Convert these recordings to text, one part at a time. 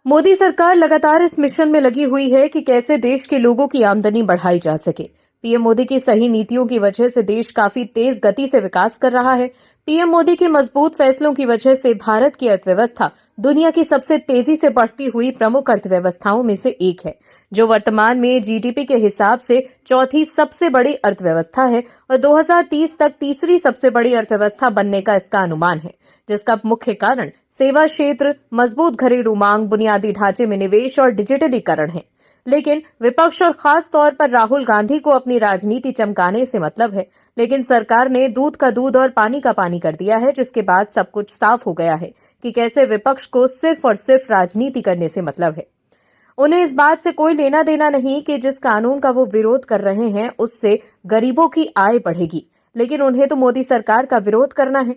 मोदी सरकार लगातार इस मिशन में लगी हुई है कि कैसे देश के लोगों की आमदनी बढ़ाई जा सके। पीएम मोदी की सही नीतियों की वजह से देश काफी तेज गति से विकास कर रहा है। पीएम मोदी के मजबूत फैसलों की वजह से भारत की अर्थव्यवस्था दुनिया की सबसे तेजी से बढ़ती हुई प्रमुख अर्थव्यवस्थाओं में से एक है, जो वर्तमान में जीडीपी के हिसाब से चौथी सबसे बड़ी अर्थव्यवस्था है और 2030 तक तीसरी सबसे बड़ी अर्थव्यवस्था बनने का इसका अनुमान है, जिसका मुख्य कारण सेवा क्षेत्र, मजबूत घरेलू मांग, बुनियादी ढांचे में निवेश और डिजिटलीकरण है। लेकिन विपक्ष और खास तौर पर राहुल गांधी को अपनी राजनीति चमकाने से मतलब है, लेकिन सरकार ने दूध का दूध और पानी का पानी कर दिया है, जिसके बाद सब कुछ साफ हो गया है कि कैसे विपक्ष को सिर्फ और सिर्फ राजनीति करने से मतलब है। उन्हें इस बात से कोई लेना देना नहीं कि जिस कानून का वो विरोध कर रहे हैं उससे गरीबों की आय बढ़ेगी, लेकिन उन्हें तो मोदी सरकार का विरोध करना है,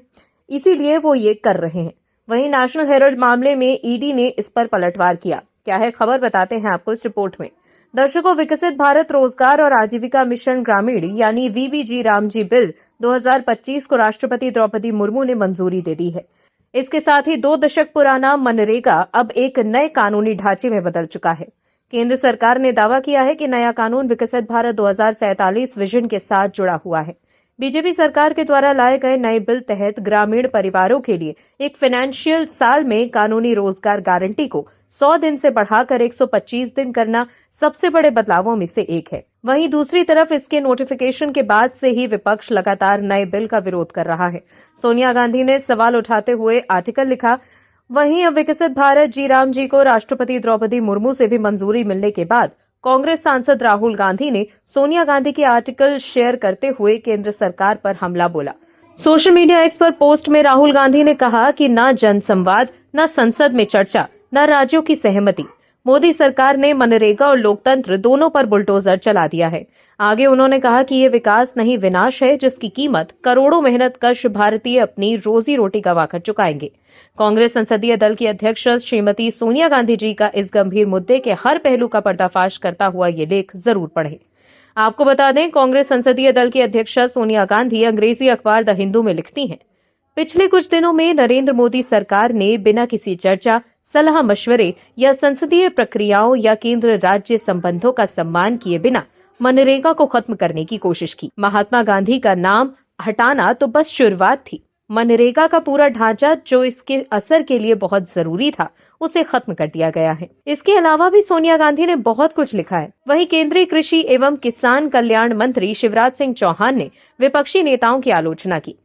इसीलिए वो ये कर रहे हैं। वहीं नेशनल हेराल्ड मामले में ईडी ने इस पर पलटवार किया। क्या है खबर, बताते हैं आपको इस रिपोर्ट में। दर्शकों, विकसित भारत रोजगार और आजीविका मिशन ग्रामीण यानी वीबीजी रामजी बिल 2025 को राष्ट्रपति द्रौपदी मुर्मू ने मंजूरी दे दी है। इसके साथ ही 2 दशक पुराना मनरेगा अब एक नए कानूनी ढांचे में बदल चुका है। केंद्र सरकार ने दावा किया है कि नया कानून विकसित भारत 2047 विजन के साथ जुड़ा हुआ है। बीजेपी सरकार के द्वारा लाए गए नए बिल तहत ग्रामीण परिवारों के लिए एक फाइनेंशियल साल में कानूनी रोजगार गारंटी को 100 दिन से बढ़ाकर 125 दिन करना सबसे बड़े बदलावों में से एक है। वहीं दूसरी तरफ इसके नोटिफिकेशन के बाद से ही विपक्ष लगातार नए बिल का विरोध कर रहा है। सोनिया गांधी ने सवाल उठाते हुए आर्टिकल लिखा। वहीं अब विकसित भारत जी राम जी को राष्ट्रपति द्रौपदी मुर्मू से भी मंजूरी मिलने के बाद कांग्रेस सांसद राहुल गांधी ने सोनिया गांधी के आर्टिकल शेयर करते हुए केंद्र सरकार पर हमला बोला। सोशल मीडिया एक्स पर पोस्ट में राहुल गांधी ने कहा कि न जनसंवाद, न संसद में चर्चा, न राज्यों की सहमति। मोदी सरकार ने मनरेगा और लोकतंत्र दोनों पर बुलडोजर चला दिया है। आगे उन्होंने कहा कि ये विकास नहीं विनाश है, जिसकी कीमत करोड़ों मेहनतकश भारतीय अपनी रोजी रोटी गंवाकर चुकाएंगे। कांग्रेस संसदीय दल की अध्यक्ष श्रीमती सोनिया गांधी जी का इस गंभीर मुद्दे के हर पहलू का पर्दाफाश करता हुआ ये लेख जरूर पढ़ें। आपको बता दें, कांग्रेस संसदीय दल की अध्यक्ष सोनिया गांधी अंग्रेजी अखबार द हिंदू में लिखती हैं, पिछले कुछ दिनों में नरेंद्र मोदी सरकार ने बिना किसी चर्चा, सलाह मशवरे या संसदीय प्रक्रियाओं या केंद्र राज्य संबंधों का सम्मान किए बिना मनरेगा को खत्म करने की कोशिश की। महात्मा गांधी का नाम हटाना तो बस शुरुआत थी। मनरेगा का पूरा ढांचा जो इसके असर के लिए बहुत जरूरी था, उसे खत्म कर दिया गया है। इसके अलावा भी सोनिया गांधी ने बहुत कुछ लिखा है। वहीं केंद्रीय कृषि एवं किसान कल्याण मंत्री शिवराज सिंह चौहान ने विपक्षी नेताओं की आलोचना की।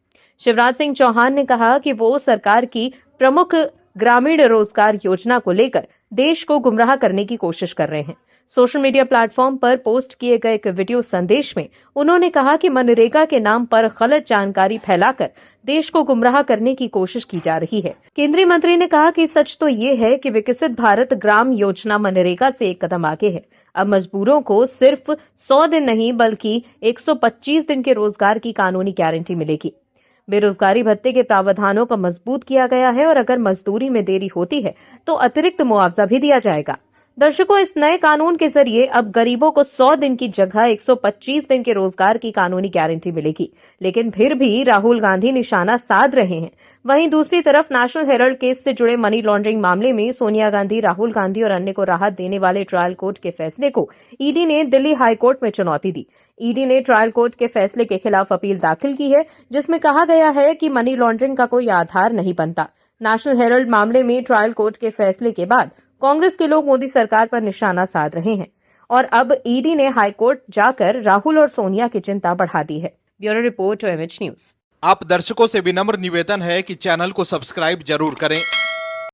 शिवराज सिंह चौहान ने कहा कि वो सरकार की प्रमुख ग्रामीण रोजगार योजना को लेकर देश को गुमराह करने की कोशिश कर रहे हैं। सोशल मीडिया प्लेटफॉर्म पर पोस्ट किए गए एक वीडियो संदेश में उन्होंने कहा कि मनरेगा के नाम पर गलत जानकारी फैलाकर देश को गुमराह करने की कोशिश की जा रही है। केंद्रीय मंत्री ने कहा कि सच तो ये है कि विकसित भारत ग्राम योजना मनरेगा से एक कदम आगे है। अब मजदूरों को सिर्फ 100 दिन नहीं बल्कि 125 दिन के रोजगार की कानूनी गारंटी मिलेगी। बेरोजगारी भत्ते के प्रावधानों को मजबूत किया गया है और अगर मजदूरी में देरी होती है तो अतिरिक्त मुआवजा भी दिया जाएगा। दर्शकों, इस नए कानून के जरिए अब गरीबों को 100 दिन की जगह 125 दिन के रोजगार की कानूनी गारंटी मिलेगी, लेकिन फिर भी राहुल गांधी निशाना साध रहे हैं। वहीं दूसरी तरफ नेशनल हेराल्ड केस से जुड़े मनी लॉन्ड्रिंग मामले में सोनिया गांधी, राहुल गांधी और अन्य को राहत देने वाले ट्रायल कोर्ट के फैसले को ईडी ने दिल्ली हाई कोर्ट में चुनौती दी। ईडी ने ट्रायल कोर्ट के फैसले के खिलाफ अपील दाखिल की है, जिसमें कहा गया है कि मनी लॉन्ड्रिंग का कोई आधार नहीं बनता। नेशनल हेराल्ड मामले में ट्रायल कोर्ट के फैसले के बाद कांग्रेस के लोग मोदी सरकार पर निशाना साध रहे हैं और अब ईडी ने हाई कोर्ट जाकर राहुल और सोनिया की चिंता बढ़ा दी है। Bureau report, MH news. आप दर्शकों से विनम्र निवेदन है कि चैनल को सब्सक्राइब जरूर करें